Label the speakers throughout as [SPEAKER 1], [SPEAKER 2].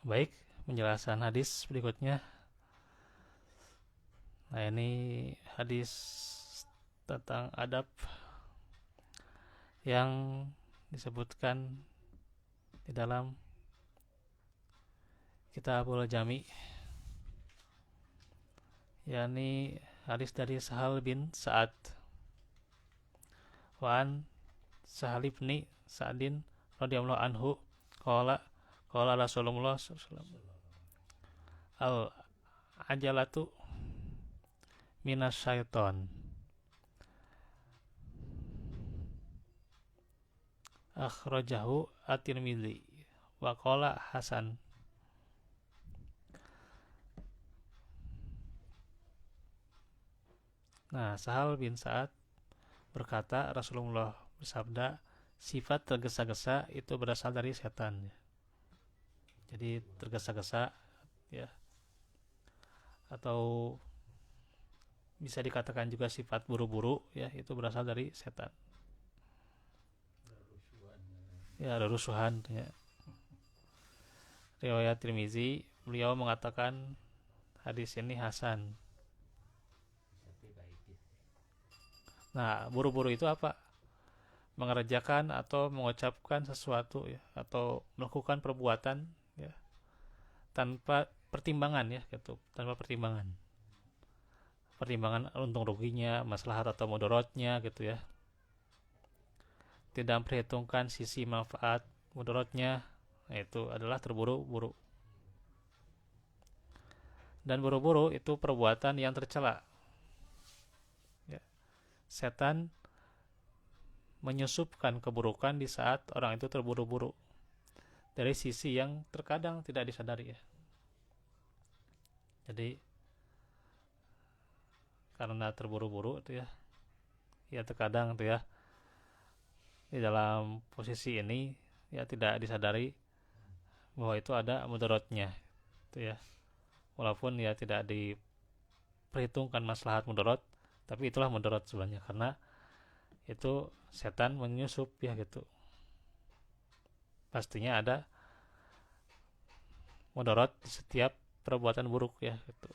[SPEAKER 1] Baik, penjelasan hadis berikutnya. Nah, ini hadis tentang adab yang disebutkan di dalam Kitabul Jami, yakni hadis dari Sahal bin Sa'ad. Waan Sahal bin Sa'adin radhiyallahu anhu qala qala Rasulullah sallallahu alaihi wasallam al ajalatu minas syaiton akhrajahu at-Tirmidzi wa qala hasan. Nah, Sahal bin Sa'ad berkata, Rasulullah bersabda, sifat tergesa-gesa itu berasal dari setan. Jadi tergesa-gesa ya, atau bisa dikatakan juga sifat buru-buru ya, itu berasal dari setan. Ya, ada rusuhan ya. Riwayat Tirmizi, beliau mengatakan hadis ini hasan. Nah, buru-buru itu apa? Mengerjakan atau mengucapkan sesuatu ya, atau melakukan perbuatan ya, tanpa pertimbangan ya, gitu, tanpa pertimbangan. Pertimbangan untung ruginya, maslahat atau mudaratnya gitu ya. Tidak memperhitungkan sisi manfaat mudaratnya, nah, itu adalah terburu-buru. Dan buru-buru itu perbuatan yang tercela. Ya. Setan menyusupkan keburukan di saat orang itu terburu-buru dari sisi yang terkadang tidak disadari ya. Jadi karena terburu-buru itu ya, ya terkadang itu ya di dalam posisi ini ya tidak disadari bahwa itu ada mudaratnya itu ya. Walaupun ya tidak diperhitungkan maslahat mudarat, tapi itulah mudarat sebenarnya karena itu setan menyusup ya gitu. Pastinya ada mudarat di setiap perbuatan buruk ya gitu.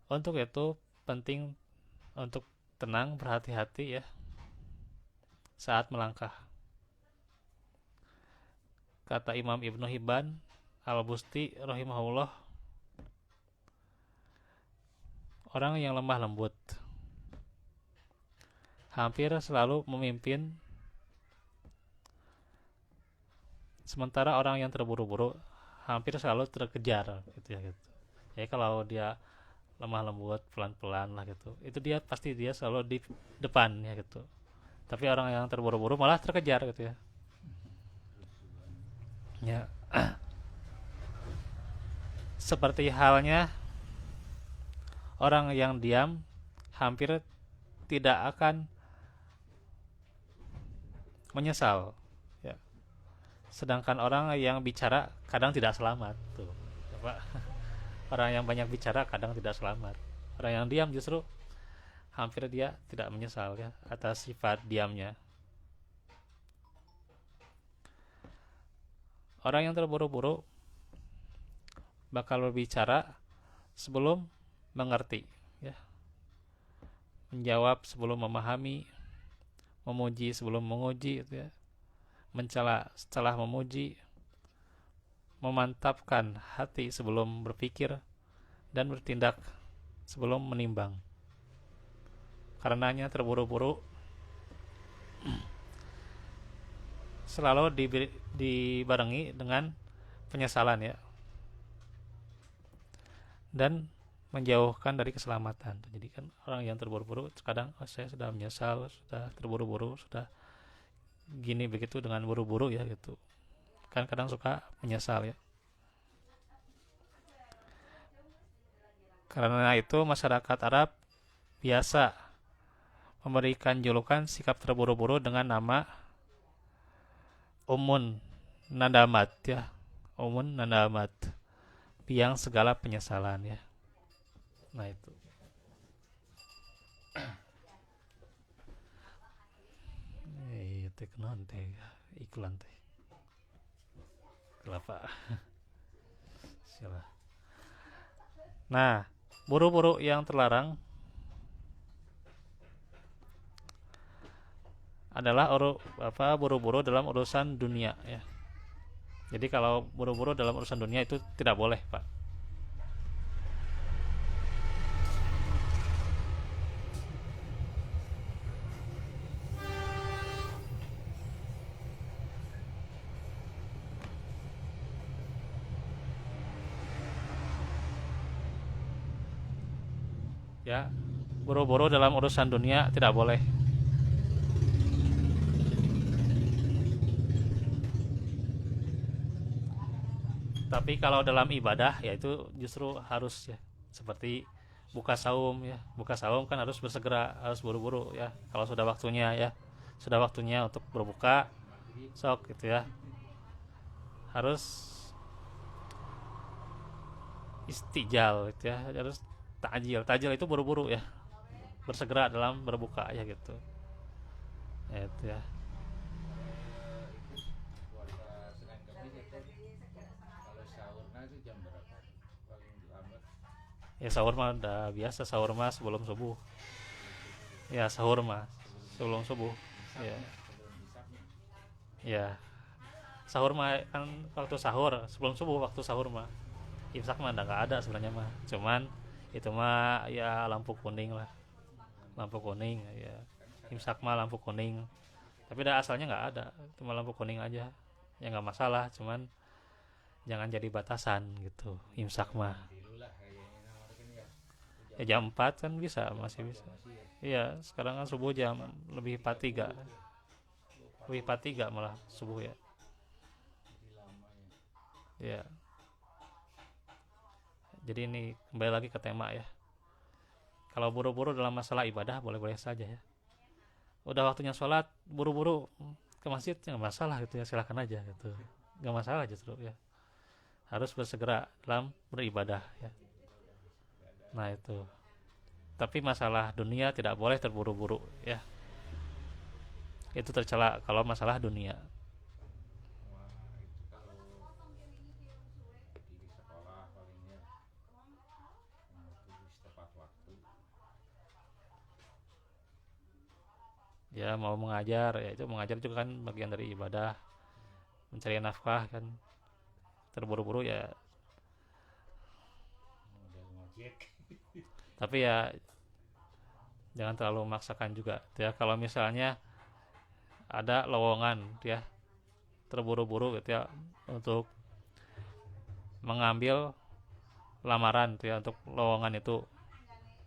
[SPEAKER 1] Untuk itu penting untuk tenang, berhati-hati ya saat melangkah. Kata Imam Ibnu Hibban Al-Busti rahimahullah, orang yang lemah lembut hampir selalu memimpin, sementara orang yang terburu-buru hampir selalu terkejar gitu ya gitu. Jadi kalau dia lemah lembut pelan-pelan lah gitu, itu dia pasti dia selalu di depan ya gitu. Tapi orang yang terburu-buru malah terkejar gitu ya. Ya, seperti halnya orang yang diam hampir tidak akan menyesal ya. Sedangkan orang yang bicara kadang tidak selamat tuh. Coba, orang yang banyak bicara kadang tidak selamat. Orang yang diam justru hampir dia tidak menyesal ya atas sifat diamnya. Orang yang terburu-buru bakal berbicara sebelum mengerti ya, menjawab sebelum memahami, memuji sebelum menguji gitu ya, mencela setelah memuji, memantapkan hati sebelum berpikir, dan bertindak sebelum menimbang. Karenanya terburu-buru selalu dibarengi dengan penyesalan ya, dan menjauhkan dari keselamatan. Jadi kan orang yang terburu-buru kadang, oh, saya sudah menyesal, sudah terburu-buru, sudah gini begitu dengan buru-buru ya gitu. Kan kadang suka menyesal ya. Karena itu masyarakat Arab biasa memberikan julukan sikap terburu-buru dengan nama umun nadamat ya. Umun nadamat, biang segala penyesalan ya. Nah itu. Teh non teh kebetulan teh kelapa. Sila. Nah, buru-buru yang terlarang adalah buru-buru dalam urusan dunia ya. Jadi kalau buru-buru dalam urusan dunia itu tidak boleh, Pak. Ya, buru-buru dalam urusan dunia tidak boleh. Tapi kalau dalam ibadah ya itu justru harus ya. Seperti buka saum ya. Buka saum kan harus bersegera, harus buru-buru ya. Kalau sudah waktunya ya. Sudah waktunya untuk berbuka, sok gitu ya. Harus istijal gitu ya. Harus takjil. Takjil itu buru-buru ya. Bersegera dalam berbuka ya gitu. Ya, itu ya.
[SPEAKER 2] Puasa Senin Kamis itu kalau sahurnya itu jam berapa? Paling lambat
[SPEAKER 1] Ya sahur mah udah biasa, sahur mah sebelum subuh. Ya sahur mah sebelum subuh. Ya.
[SPEAKER 2] sebelum isaknya.
[SPEAKER 1] Ya, sahur mah kan waktu sahur sebelum subuh, waktu sahur mah imsak mah nggak ada sebenarnya mah, cuman itu mah ya lampu kuning lah, lampu kuning ya, imsak mah lampu kuning, tapi dah asalnya nggak ada, cuma lampu kuning aja ya, nggak masalah, cuman jangan jadi batasan gitu imsak mah.
[SPEAKER 2] Dulu lah kayaknya namanya kan ya.
[SPEAKER 1] Ya jam 4 kan bisa, masih bisa.
[SPEAKER 2] Masih ya.
[SPEAKER 1] Iya sekarang kan subuh jam lebih 43, lebih 43 malah subuh ya.
[SPEAKER 2] Jadi lama
[SPEAKER 1] Ya
[SPEAKER 2] ya.
[SPEAKER 1] jadi ini kembali lagi ke tema ya. Kalau buru-buru dalam masalah ibadah boleh-boleh saja ya. Udah waktunya sholat, buru-buru ke masjid ya nggak masalah gitu ya, silahkan aja gitu. Nggak masalah justru ya. Harus bersegera dalam beribadah ya. Nah itu. Tapi masalah dunia tidak boleh terburu-buru ya. Itu tercela kalau masalah dunia.
[SPEAKER 2] Wah, itu kalau di sekolah palingnya tulis tepat waktu.
[SPEAKER 1] Ya mau mengajar ya, itu mengajar juga kan bagian dari ibadah, mencari nafkah kan, terburu-buru ya.
[SPEAKER 2] Model ngojek.
[SPEAKER 1] Tapi ya jangan terlalu memaksakan juga ya. Kalau misalnya ada lowongan ya, terburu-buru gitu ya untuk mengambil lamaran tuh ya, untuk lowongan itu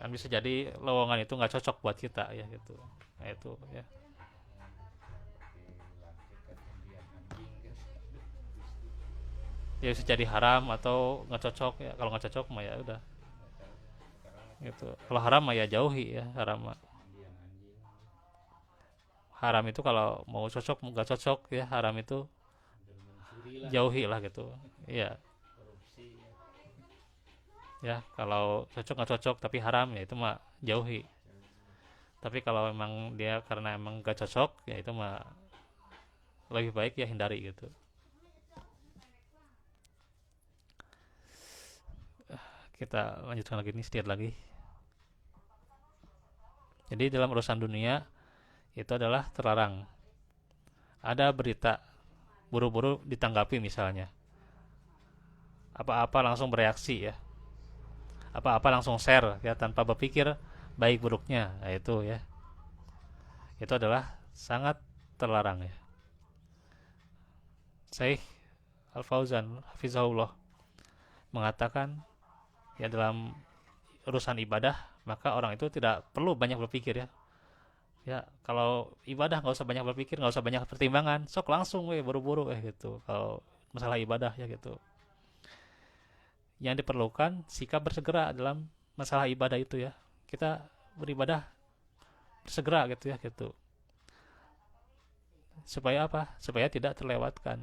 [SPEAKER 1] kan bisa jadi lowongan itu nggak cocok buat kita ya gitu. Nah itu ya.
[SPEAKER 2] Oke, lanjut ke kemudian anjing kan.
[SPEAKER 1] Ya bisa jadi haram atau nggak cocok ya. Kalau nggak cocok mah ya udah
[SPEAKER 2] Sekarang
[SPEAKER 1] gitu. Kalau haram mah ya jauhi ya, haram mah.
[SPEAKER 2] kemudian anjing
[SPEAKER 1] Haram itu kalau mau cocok nggak cocok ya, haram itu
[SPEAKER 2] udah mencuri lah,
[SPEAKER 1] jauhi lah gitu. Iya
[SPEAKER 2] korupsi ya.
[SPEAKER 1] ya, kalau cocok nggak cocok tapi haram ya itu mah jauhi. Tapi kalau memang dia karena emang gak cocok ya itu mah lebih baik ya hindari gitu. Kita lanjutkan lagi nih sedikit lagi. Jadi dalam urusan dunia itu adalah terlarang. Ada berita buru-buru ditanggapi misalnya. Apa-apa langsung bereaksi ya. Apa-apa langsung share ya tanpa berpikir baik buruknya. Nah, itu ya. Itu adalah sangat terlarang ya. Syekh Al-Fauzan hafizahullah mengatakan ya dalam urusan ibadah maka orang itu tidak perlu banyak berpikir ya. Ya kalau ibadah nggak usah banyak berpikir, nggak usah banyak pertimbangan, sok langsung buru-buru gitu. Kalau masalah ibadah ya gitu. Yang diperlukan sikap bersegera dalam masalah ibadah itu ya. Kita beribadah bersegera gitu ya gitu. Supaya apa? Supaya tidak terlewatkan.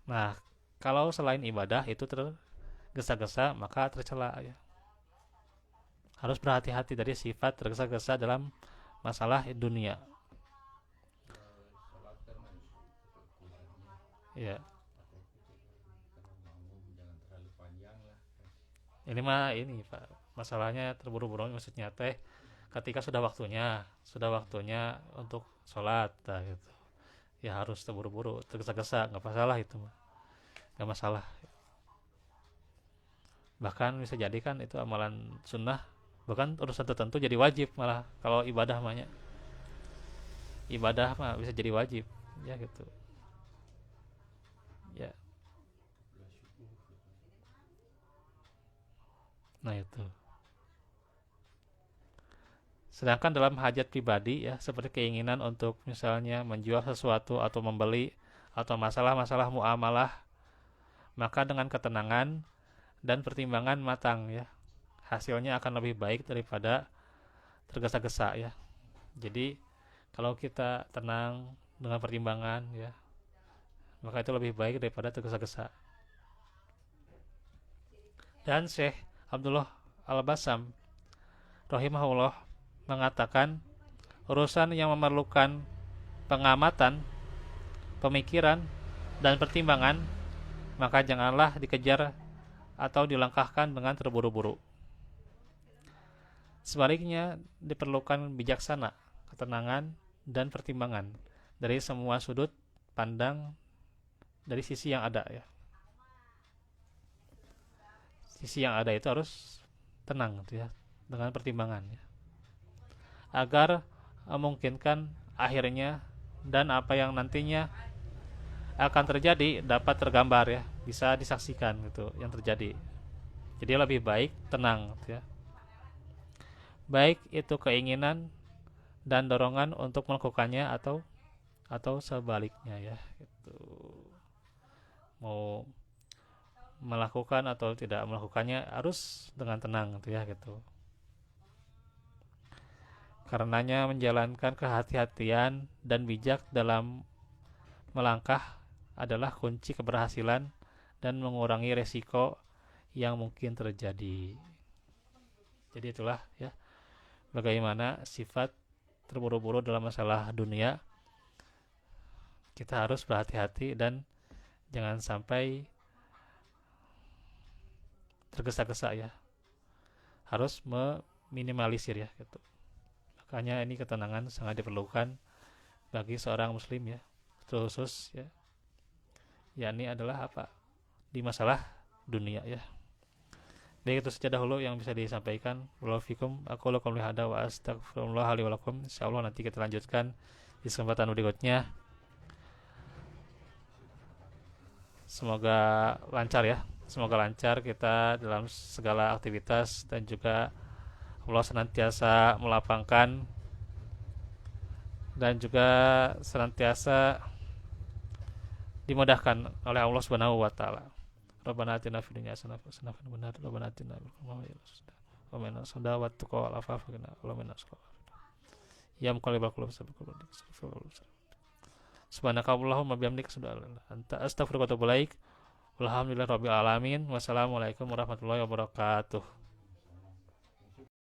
[SPEAKER 1] Nah, kalau selain ibadah itu tergesa-gesa maka tercela ya. Harus berhati-hati dari sifat tergesa-gesa dalam masalah dunia. Ya,
[SPEAKER 2] karena mau jangan terlalu panjang lah.
[SPEAKER 1] ini mah ini Pak, masalahnya terburu-buru maksudnya teh ketika sudah waktunya untuk sholat, nah, gitu. Ya harus terburu-buru, tergesa-gesa, nggak masalah itu mah, nggak masalah. Bahkan bisa jadi kan itu amalan sunnah, bahkan urusan tertentu jadi wajib malah kalau ibadah mahnya, ibadah mah bisa jadi wajib, ya gitu. Ya, nah itu. Sedangkan dalam hajat pribadi ya, seperti keinginan untuk misalnya menjual sesuatu atau membeli atau masalah-masalah muamalah, maka dengan ketenangan dan pertimbangan matang ya, hasilnya akan lebih baik daripada tergesa-gesa ya. Jadi kalau kita tenang dengan pertimbangan ya, maka itu lebih baik daripada tergesa-gesa. Dan Syekh Abdullah Al-Bassam rahimahullah mengatakan urusan yang memerlukan pengamatan, pemikiran, dan pertimbangan, maka janganlah dikejar atau dilangkahkan dengan terburu-buru. Sebaliknya, diperlukan bijaksana, ketenangan, dan pertimbangan dari semua sudut pandang dari sisi yang ada ya. Sisi yang ada itu harus tenang gitu ya, dengan pertimbangan ya. Agar memungkinkan akhirnya dan apa yang nantinya akan terjadi dapat tergambar ya, bisa disaksikan gitu yang terjadi. Jadi lebih baik tenang gitu ya. Baik itu keinginan dan dorongan untuk melakukannya atau sebaliknya ya gitu. Mau melakukan atau tidak melakukannya harus dengan tenang gitu ya gitu. Karenanya menjalankan kehati-hatian dan bijak dalam melangkah adalah kunci keberhasilan dan mengurangi resiko yang mungkin terjadi. Jadi itulah ya, bagaimana sifat terburu-buru dalam masalah dunia. Kita harus berhati-hati dan jangan sampai tergesa-gesa ya. Harus meminimalisir ya gitu. Makanya ini ketenangan sangat diperlukan bagi seorang muslim ya, khusus ya. Yakni adalah apa? Di masalah dunia ya. Baik, itu saja dahulu yang bisa disampaikan. Wallahu fikum. Aku lakum lihada wa astagfirullah li walakum. Insyaallah nanti kita lanjutkan di kesempatan berikutnya. Semoga lancar ya. Semoga lancar kita dalam segala aktivitas dan juga Allah senantiasa melapangkan dan juga senantiasa dimudahkan oleh Allah Subhanahu wa taala. Rabbana atina fid dunya hasanah wa qina adzaban nar. Rabbana atina min ladunka wa min as-sadaqati wat taqwa wal afafa wa min as-salawat. Ya muqallibal qulub sabbit qulubi. Subhanakallahumma bihamdika anta astaghfiruka wa atubu ilaik. Walhamdulillahirabbil alamin. Wassalamualaikum warahmatullahi wabarakatuh.